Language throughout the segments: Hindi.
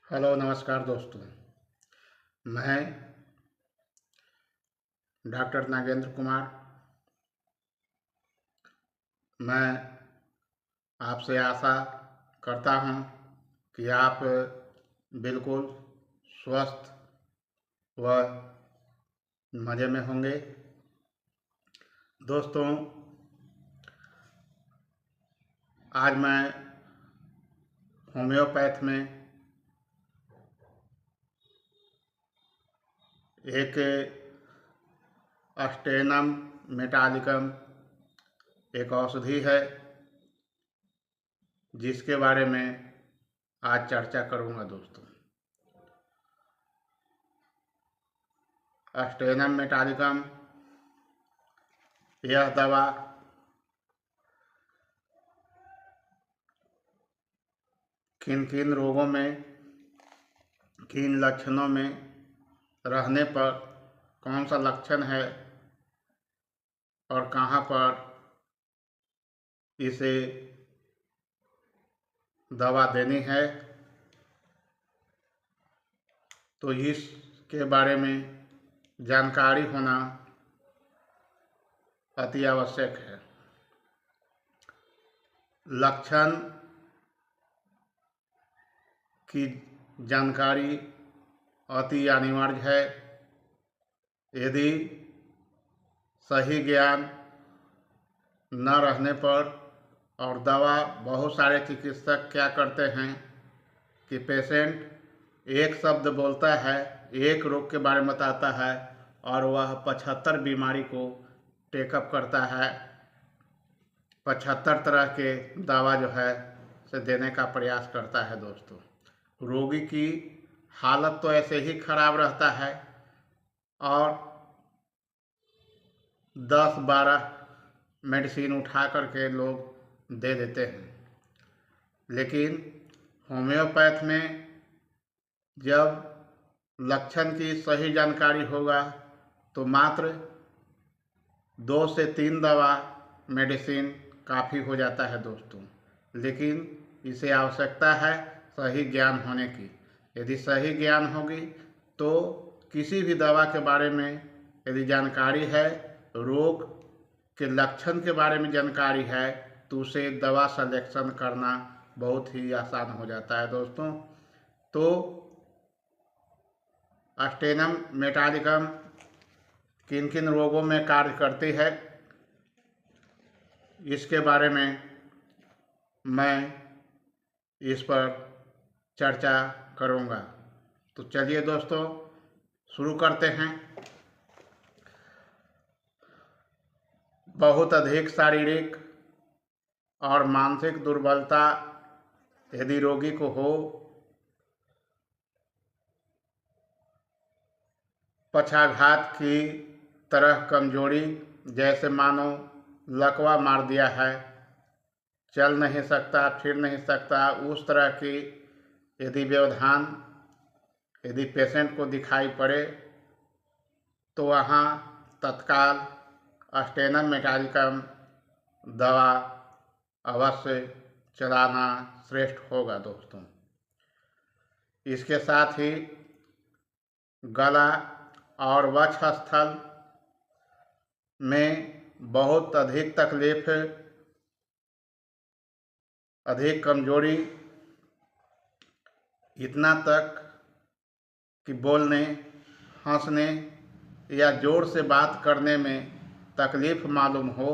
हेलो नमस्कार दोस्तों। मैं डॉक्टर नागेंद्र कुमार। मैं आपसे आशा करता हूं कि आप बिल्कुल स्वस्थ व मज़े में होंगे। दोस्तों, आज मैं होम्योपैथ में एक अस्टेनम मेटालिकम एक औषधि है जिसके बारे में आज चर्चा करूंगा। दोस्तों, अस्टेनम मेटालिकम यह दवा किन किन रोगों में, किन लक्षणों में रहने पर कौन सा लक्षण है और कहाँ पर इसे दवा देनी है, तो इसके बारे में जानकारी होना अति आवश्यक है। लक्षण की जानकारी अति अनिवार्य है। यदि सही ज्ञान न रहने पर और दवा, बहुत सारे चिकित्सक क्या करते हैं कि पेशेंट एक शब्द बोलता है, एक रोग के बारे में बताता है और वह 75 बीमारी को टेकअप करता है, 75 तरह के दवा जो है से देने का प्रयास करता है। दोस्तों, रोगी की हालत तो ऐसे ही खराब रहता है और 10-12 मेडिसिन उठा करके लोग दे देते हैं। लेकिन होम्योपैथ में जब लक्षण की सही जानकारी होगा तो मात्र 2 से 3 दवा मेडिसिन काफ़ी हो जाता है। दोस्तों, लेकिन इसे आवश्यकता है सही ज्ञान होने की। यदि सही ज्ञान होगी तो किसी भी दवा के बारे में यदि जानकारी है, रोग के लक्षण के बारे में जानकारी है, तो उसे दवा सलेक्शन करना बहुत ही आसान हो जाता है। दोस्तों, तो अस्टेनम मेटालिकम किन किन रोगों में कार्य करती है, इसके बारे में मैं इस पर चर्चा करूंगा। तो चलिए दोस्तों, शुरू करते हैं। बहुत अधिक शारीरिक और मानसिक दुर्बलता यदि रोगी को हो, पक्षाघात की तरह कमजोरी, जैसे मानो लकवा मार दिया है, चल नहीं सकता, फिर नहीं सकता, उस तरह की यदि व्यवधान यदि पेशेंट को दिखाई पड़े तो वहाँ तत्काल अस्टेनम मेटालिकम दवा अवश्य चलाना श्रेष्ठ होगा। दोस्तों, इसके साथ ही गला और वक्षस्थल में बहुत अधिक तकलीफ, अधिक कमजोरी, इतना तक कि बोलने, हंसने या जोर से बात करने में तकलीफ मालूम हो,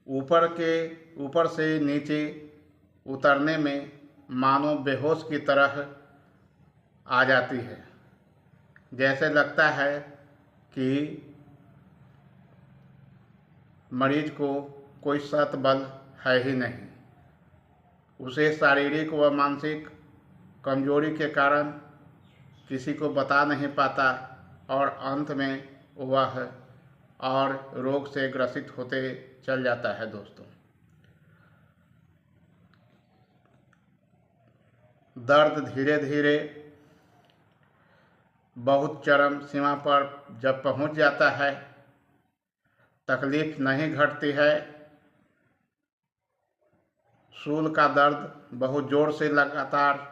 ऊपर से नीचे उतरने में मानो बेहोश की तरह आ जाती है। जैसे लगता है कि मरीज को कोई सत बल है ही नहीं। उसे शारीरिक व मानसिक कमजोरी के कारण किसी को बता नहीं पाता और अंत में वह और रोग से ग्रसित होते चल जाता है। दोस्तों, दर्द धीरे धीरे बहुत चरम सीमा पर जब पहुंच जाता है, तकलीफ नहीं घटती है, सूल का दर्द बहुत जोर से लगातार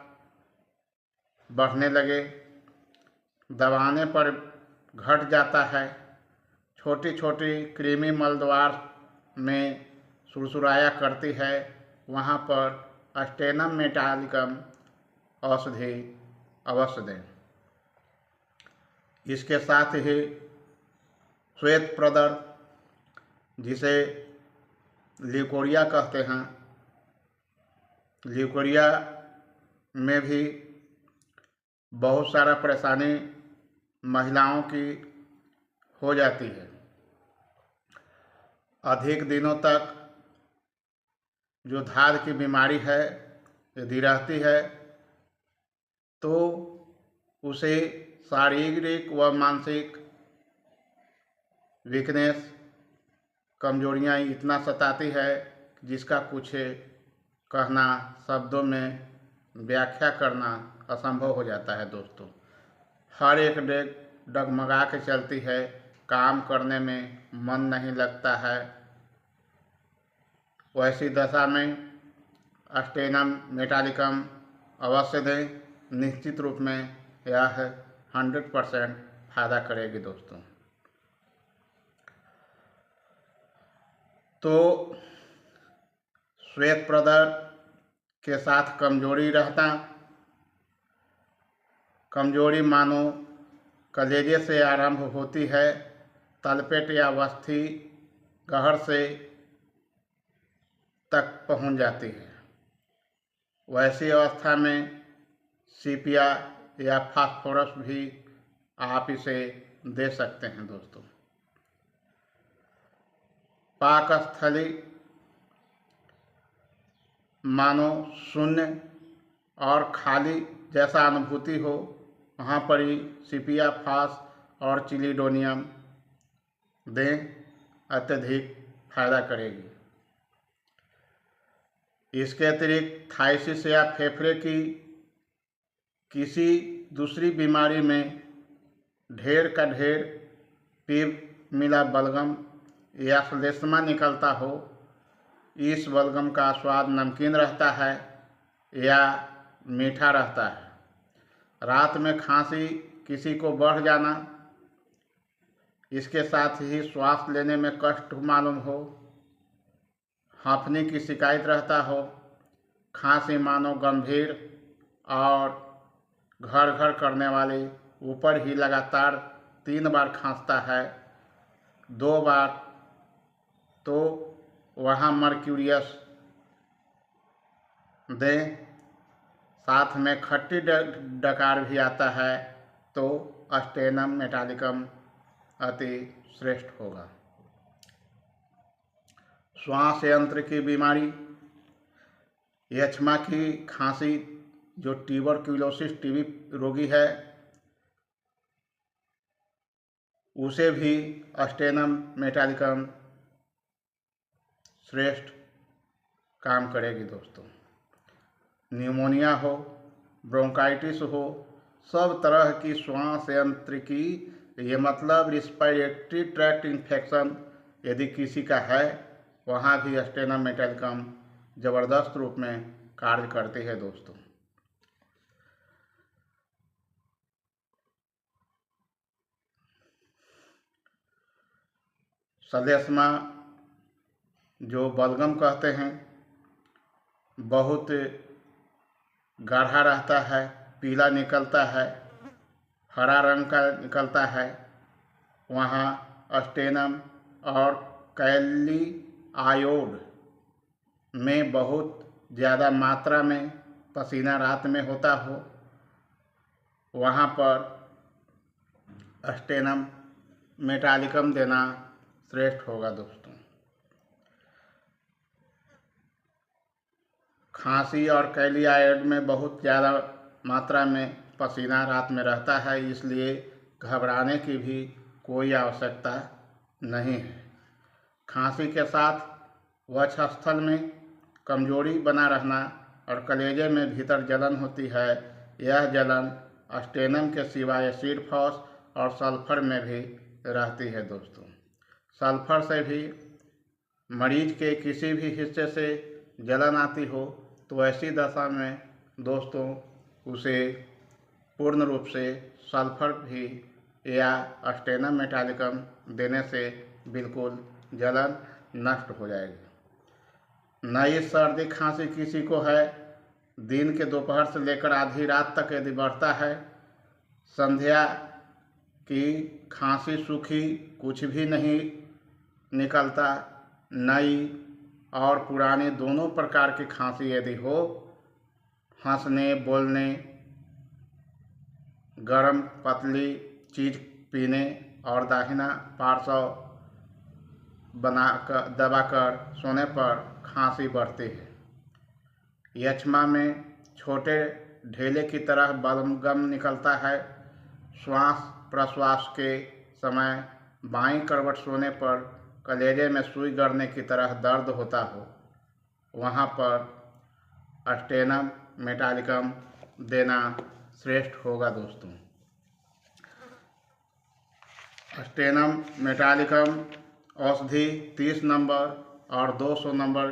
बढ़ने लगे, दबाने पर घट जाता है। छोटी छोटी कृमि मलद्वार में सुरसुराया करती है, वहाँ पर स्टेनम मेटालिकम औषधि अवश्य दें। इसके साथ ही श्वेत प्रदर, जिसे ल्यूकोरिया कहते हैं, ल्यूकोरिया में भी बहुत सारा परेशानी महिलाओं की हो जाती है। अधिक दिनों तक जो धाद की बीमारी है यदि रहती है तो उसे शारीरिक व मानसिक वीकनेस, कमजोरियाँ इतना सताती है जिसका कुछ कहना, शब्दों में व्याख्या करना असंभव हो जाता है दोस्तों। हर एक डगमगा के चलती है, काम करने में मन नहीं लगता है। वैसी दशा में स्टेनम मेटालिकम अवश्य दें। निश्चित रूप में यह 100% फायदा करेगी दोस्तों। तो श्वेत प्रदर के साथ कमजोरी रहता, कमजोरी मानो कलेजे से आरंभ होती है, तलपेट या वस्थि गहर से तक पहुंच जाती है। वैसी अवस्था में सीपिया या फास्फोरस भी आप इसे दे सकते हैं दोस्तों। पाकस्थली मानो शून्य और खाली जैसा अनुभूति हो, वहाँ पर ही सीपिया फास और चिलिडोनियम दें, अत्यधिक फायदा करेगी। इसके अतिरिक्त थाइसिस या फेफड़े की किसी दूसरी बीमारी में ढेर का ढेर पीप मिला बलगम या श्लेष्मा निकलता हो, इस बलगम का स्वाद नमकीन रहता है या मीठा रहता है। रात में खांसी किसी को बढ़ जाना, इसके साथ ही श्वास लेने में कष्ट मालूम हो, हांफने की शिकायत रहता हो, खांसी मानो गंभीर और घर घर करने वाली, ऊपर ही लगातार 3 बार खांसता है, 2 बार तो वहाँ मर्क्यूरियस दें। साथ में खट्टी डकार भी आता है तो स्टेनम मेटालिकम अति श्रेष्ठ होगा। श्वास यंत्र की बीमारी, यक्ष्मा की खांसी, जो ट्यूबरक्यूलोसिस टीबी रोगी है उसे भी स्टेनम मेटालिकम श्रेष्ठ काम करेगी दोस्तों। न्यूमोनिया हो, ब्रोंकाइटिस हो, सब तरह की श्वास यंत्र की, ये मतलब रिस्पिरेटरी ट्रैक्ट इन्फेक्शन यदि किसी का है, वहाँ भी स्टेनम मेटालिकम ज़बरदस्त रूप में कार्य करती है दोस्तों। श्लेष्मा जो बलगम कहते हैं, बहुत गाढ़ा रहता है, पीला निकलता है, हरा रंग का निकलता है, वहाँ स्टेनम और कैली आयोड में बहुत ज़्यादा मात्रा में पसीना रात में होता हो, वहाँ पर स्टेनम मेटालिकम देना श्रेष्ठ होगा दोस्तों। खांसी और कैली आयोड में बहुत ज़्यादा मात्रा में पसीना रात में रहता है, इसलिए घबराने की भी कोई आवश्यकता नहीं है। खांसी के साथ वक्षस्थल में कमजोरी बना रहना और कलेजे में भीतर जलन होती है, यह जलन स्टेनम के सिवाय एसिड फॉस और सल्फर में भी रहती है दोस्तों। सल्फर से भी मरीज के किसी भी हिस्से से जलन आती हो तो ऐसी दशा में दोस्तों उसे पूर्ण रूप से सल्फर भी या स्टेनम मेटालिकम देने से बिल्कुल जलन नष्ट हो जाएगी। नई सर्दी खांसी किसी को है, दिन के दोपहर से लेकर आधी रात तक यदि बढ़ता है, संध्या की खांसी सूखी कुछ भी नहीं निकलता, नई और पुरानी दोनों प्रकार की खांसी यदि हो, हंसने बोलने, गर्म पतली चीज पीने और दाहिना पार्श्व दबाकर सोने पर खांसी बढ़ती है। यक्ष्मा में छोटे ढेले की तरह बलगम निकलता है। श्वास प्रश्वास के समय बाईं करवट सोने पर कलेजे में सुई गड़ने की तरह दर्द होता हो, वहाँ पर स्टेनम मेटालिकम देना श्रेष्ठ होगा दोस्तों। स्टेनम मेटालिकम औषधि 30 नंबर और 200 नंबर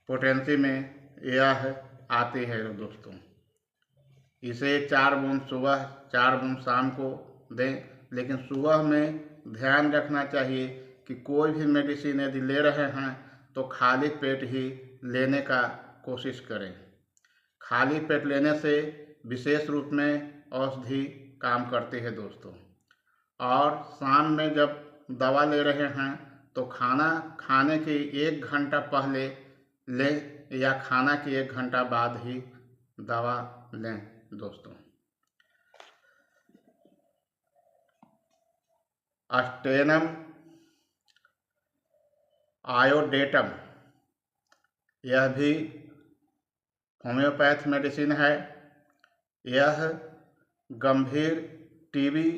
पोटेंसी में यह आती है दोस्तों। इसे 4 बूंद सुबह 4 बूंद शाम को दें, लेकिन सुबह में ध्यान रखना चाहिए कि कोई भी मेडिसिन यदि ले रहे हैं तो खाली पेट ही लेने का कोशिश करें। खाली पेट लेने से विशेष रूप में औषधि काम करती है दोस्तों। और शाम में जब दवा ले रहे हैं तो खाना खाने के 1 घंटा पहले लें या खाना के 1 घंटा बाद ही दवा लें दोस्तों। स्टेनम आयोडेटम यह भी होम्योपैथ मेडिसिन है। यह गंभीर टीबी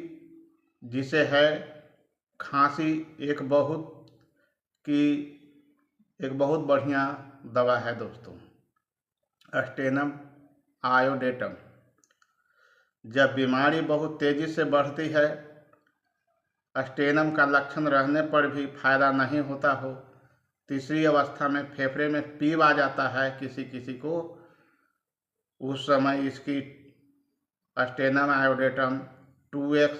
जिसे है खांसी एक बहुत बढ़िया दवा है दोस्तों, स्टेनम आयोडेटम। जब बीमारी बहुत तेजी से बढ़ती है, स्टेनम का लक्षण रहने पर भी फायदा नहीं होता हो, तीसरी अवस्था में फेफड़े में पीप आ जाता है किसी को, उस समय इसकी स्टेनम आयोडेटम 2x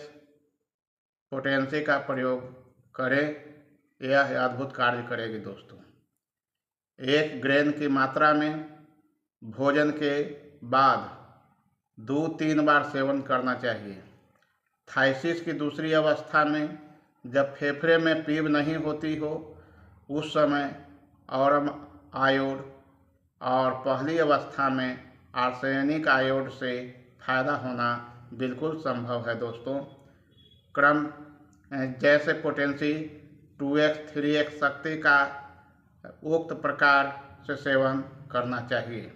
पोटेंसी का प्रयोग करें, यह अद्भुत कार्य करेगी दोस्तों। 1 ग्रेन की मात्रा में भोजन के बाद 2-3 बार सेवन करना चाहिए। थाइसिस की दूसरी अवस्था में जब फेफड़े में पीप नहीं होती हो, उस समय ऑरम आयोड और पहली अवस्था में आर्सेनिक आयोड से फायदा होना बिल्कुल संभव है दोस्तों। क्रम जैसे पोटेंसी 2x 3x शक्ति का उक्त प्रकार से सेवन करना चाहिए।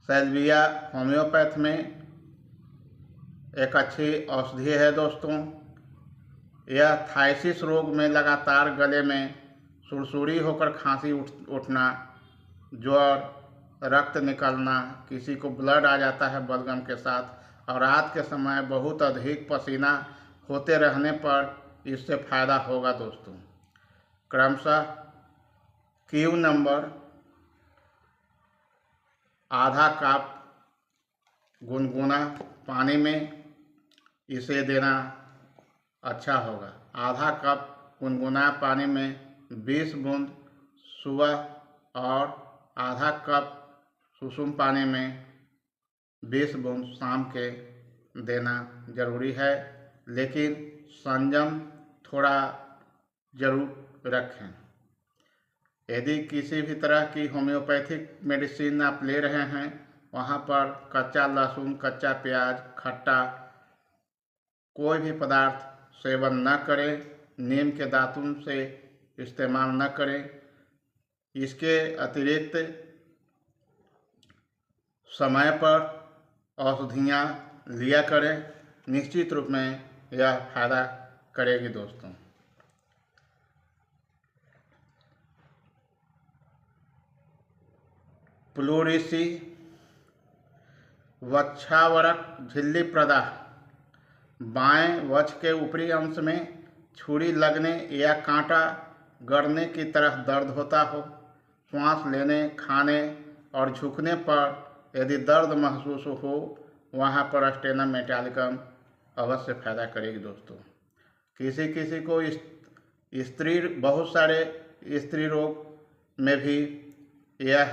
सैल्विया होम्योपैथ में एक अच्छी औषधि है दोस्तों। यह थाइसिस रोग में लगातार गले में सुरसुरी होकर खांसी उठना, ज्वर, रक्त निकलना, किसी को ब्लड आ जाता है बलगम के साथ, और रात के समय बहुत अधिक पसीना होते रहने पर इससे फायदा होगा दोस्तों। क्रमशः क्यू नंबर आधा कप गुनगुना पानी में इसे देना अच्छा होगा। आधा कप गुनगुना पानी में 20 बूंद सुबह और आधा कप सुसुम पानी में 20 बूंद शाम के देना जरूरी है, लेकिन संयम थोड़ा जरूर रखें। यदि किसी भी तरह की होम्योपैथिक मेडिसिन आप ले रहे हैं, वहाँ पर कच्चा लहसुन, कच्चा प्याज, खट्टा कोई भी पदार्थ सेवन न करें। नीम के दातुन से इस्तेमाल न करें। इसके अतिरिक्त समय पर औषधियाँ लिया करें, निश्चित रूप में यह फायदा करेगी दोस्तों। प्लूरिसी, वक्षावरक झिल्ली प्रदाह, बाएं वक्ष के ऊपरी अंश में छुरी लगने या कांटा गड़ने की तरह दर्द होता हो, श्वास लेने, खाने और झुकने पर यदि दर्द महसूस हो, वहाँ पर स्टेनम मेटालिकम अवश्य फायदा करेगी दोस्तों। किसी किसी को बहुत सारे स्त्री रोग में भी यह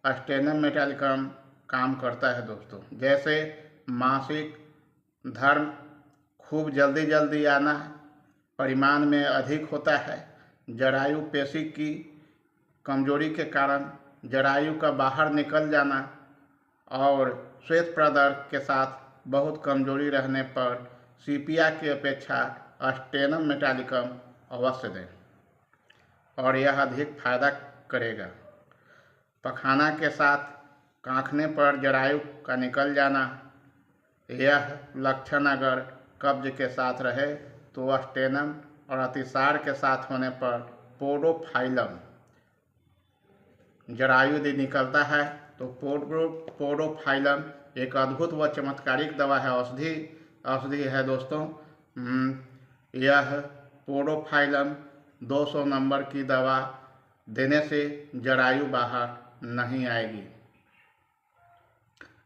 स्टेनम मेटालिकम काम करता है दोस्तों। जैसे मासिक धर्म खूब जल्दी जल्दी आना, परिमाण में अधिक होता है, जरायु पेशी की कमजोरी के कारण जरायु का बाहर निकल जाना और श्वेत प्रदर्भ के साथ बहुत कमजोरी रहने पर सीपिया की अपेक्षा स्टेनम मेटालिकम अवश्य दें और यह अधिक फायदा करेगा। पखाना के साथ कांखने पर जरायु का निकल जाना, यह लक्षण अगर कब्ज के साथ रहे तो स्टेनम, और अतिसार के साथ होने पर पोडोफाइलम, जरायु यदि निकलता है तो पोडोफाइलम एक अद्भुत व चमत्कारिक दवा है, औषधि है दोस्तों। यह पोडोफाइलम 200 नंबर की दवा देने से जरायु बाहर नहीं आएगी,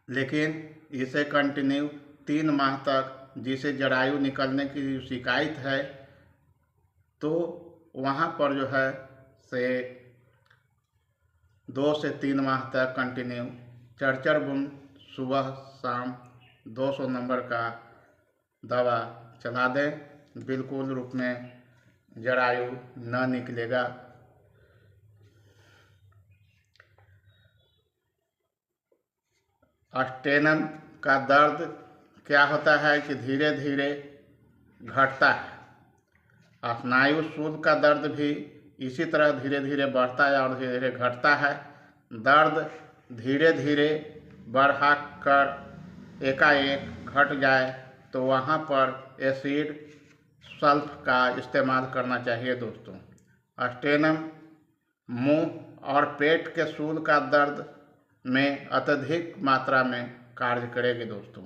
लेकिन इसे कंटिन्यू 3 माह तक, जिसे जरायु निकलने की शिकायत है, तो वहाँ पर जो है से 2 से 3 माह तक कंटिन्यू 4 बूंद सुबह शाम 200 नंबर का दवा चला दें, बिल्कुल रूप में जरायु न निकलेगा। स्टेनम का दर्द क्या होता है कि धीरे धीरे घटता है। स्नायु शूल का दर्द भी इसी तरह धीरे धीरे बढ़ता है और धीरे धीरे घटता है। दर्द धीरे धीरे बढ़ा कर एकाएक घट जाए तो वहाँ पर एसिड सल्फ का इस्तेमाल करना चाहिए दोस्तों। स्टेनम मुंह और पेट के शूल का दर्द में अत्यधिक मात्रा में कार्य करेगी दोस्तों।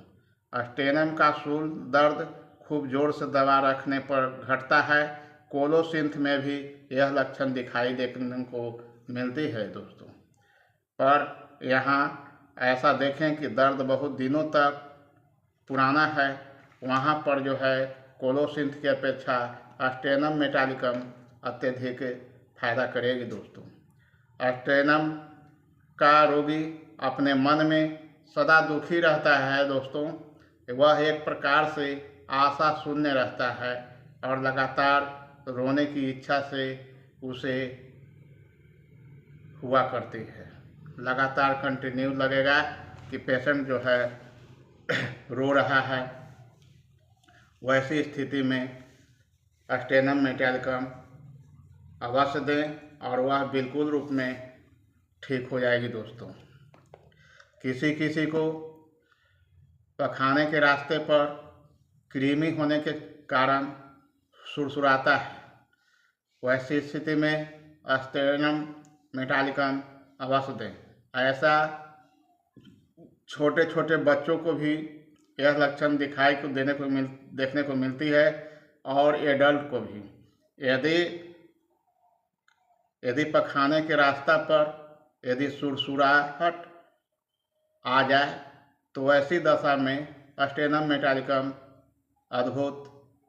स्टेनम का शूल दर्द खूब जोर से दबा रखने पर घटता है। कोलोसिंथ में भी यह लक्षण दिखाई देने को मिलती है दोस्तों। पर यहाँ ऐसा देखें कि दर्द बहुत दिनों तक पुराना है, वहाँ पर जो है कोलोसिंथ की अपेक्षा स्टेनम मेटालिकम अत्यधिक फायदा करेगी दोस्तों। स्टेनम का रोगी अपने मन में सदा दुखी रहता है दोस्तों। वह एक प्रकार से आशा शून्य रहता है और लगातार रोने की इच्छा से उसे हुआ करती है। लगातार कंटिन्यू लगेगा कि पेशेंट जो है रो रहा है। वैसी स्थिति में स्टेनम मेटालिकम अवश्य दें और वह बिल्कुल रूप में ठीक हो जाएगी दोस्तों। किसी किसी को पखाने के रास्ते पर कृमि होने के कारण सुरसुराता है। वैसी स्थिति में स्टेनम मेटालिकम अवश्य दें। ऐसा छोटे छोटे बच्चों को भी यह लक्षण देखने को मिलती है और एडल्ट को भी। यदि पखाने के रास्ता पर यदि सुरसुराहट आ जाए तो ऐसी दशा में स्टेनम मेटालिकम अद्भुत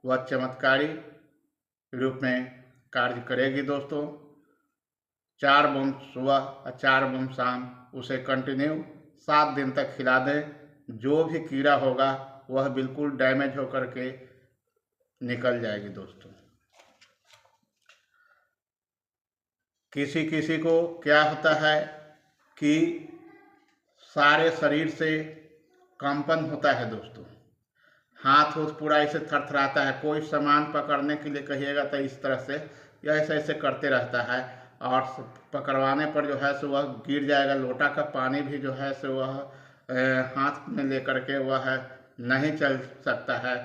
व चमत्कारी रूप में कार्य करेगी दोस्तों। 4 बूंद सुबह और 4 बूंद शाम उसे कंटिन्यू 7 दिन तक खिला दें। जो भी कीड़ा होगा वह बिल्कुल डैमेज होकर के निकल जाएगी दोस्तों। किसी किसी को क्या होता है कि सारे शरीर से कंपन होता है दोस्तों। हाथ पूरा ऐसे थरथराता है। कोई सामान पकड़ने के लिए कहिएगा तो इस तरह से या ऐसे करते रहता है और पकड़वाने पर जो है सो वह गिर जाएगा। लोटा का पानी भी जो है सो वह हाथ में लेकर के वह नहीं चल सकता है,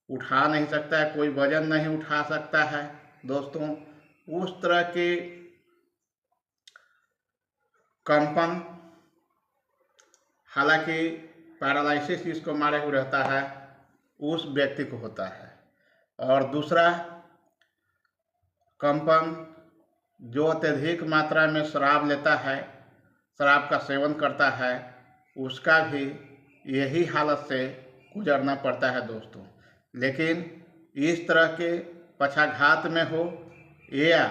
उठा नहीं सकता है, कोई वजन नहीं उठा सकता है दोस्तों। उस तरह के कंपन, हालांकि पैरालिसिस जिसको मारे हुए रहता है उस व्यक्ति को होता है। और दूसरा, कंपन जो अत्यधिक मात्रा में शराब लेता है, शराब का सेवन करता है, उसका भी यही हालत से गुजरना पड़ता है दोस्तों। लेकिन इस तरह के पक्षाघात में हो या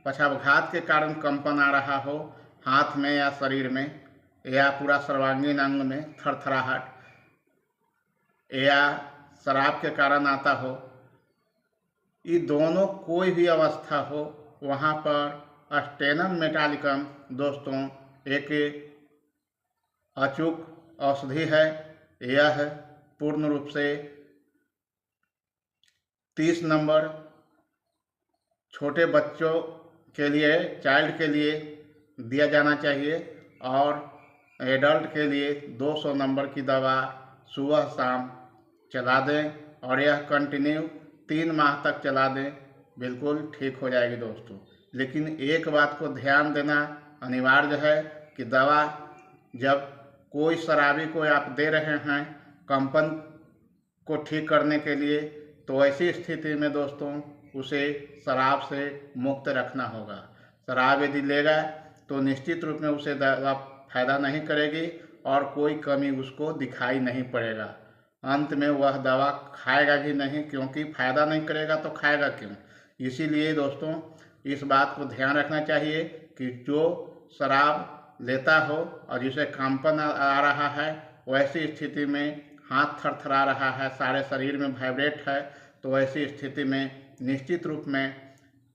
पक्षाघात के कारण कंपन आ रहा हो हाथ में या शरीर में या पूरा सर्वांगीण अंग में थरथराहट, या शराब के कारण आता हो, ये दोनों कोई भी अवस्था हो, वहाँ पर स्टेनम मेटालिकम दोस्तों एक अचूक औषधि है। यह पूर्ण रूप से 30 नंबर छोटे बच्चों के लिए, चाइल्ड के लिए दिया जाना चाहिए और एडल्ट के लिए 200 नंबर की दवा सुबह शाम चला दें और यह कंटिन्यू 3 माह तक चला दें, बिल्कुल ठीक हो जाएगी दोस्तों। लेकिन एक बात को ध्यान देना अनिवार्य है कि दवा जब कोई शराबी को आप दे रहे हैं कंपन को ठीक करने के लिए, तो ऐसी स्थिति में दोस्तों उसे शराब से मुक्त रखना होगा। शराब यदि लेगा तो निश्चित रूप में उसे दवा फायदा नहीं करेगी और कोई कमी उसको दिखाई नहीं पड़ेगा। अंत में वह दवा खाएगा भी नहीं, क्योंकि फायदा नहीं करेगा तो खाएगा क्यों। इसीलिए दोस्तों इस बात को ध्यान रखना चाहिए कि जो शराब लेता हो और जिसे कंपन आ रहा है, वैसी स्थिति में हाथ थरथरा रहा है, सारे शरीर में वाइब्रेट है, तो ऐसी स्थिति में निश्चित रूप में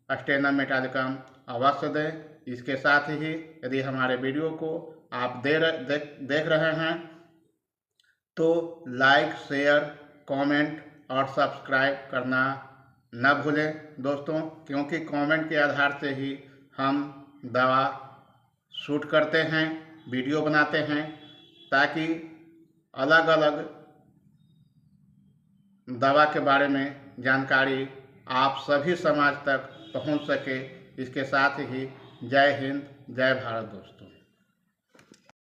स्टेनम मेटालिकम अवश्य दें। इसके साथ ही यदि हमारे वीडियो को आप देख रहे हैं तो लाइक, शेयर, कमेंट और सब्सक्राइब करना न भूलें दोस्तों, क्योंकि कमेंट के आधार से ही हम दवा शूट करते हैं, वीडियो बनाते हैं, ताकि अलग अलग दवा के बारे में जानकारी आप सभी समाज तक पहुंच सके। इसके साथ ही जय हिंद, जय भारत दोस्तों।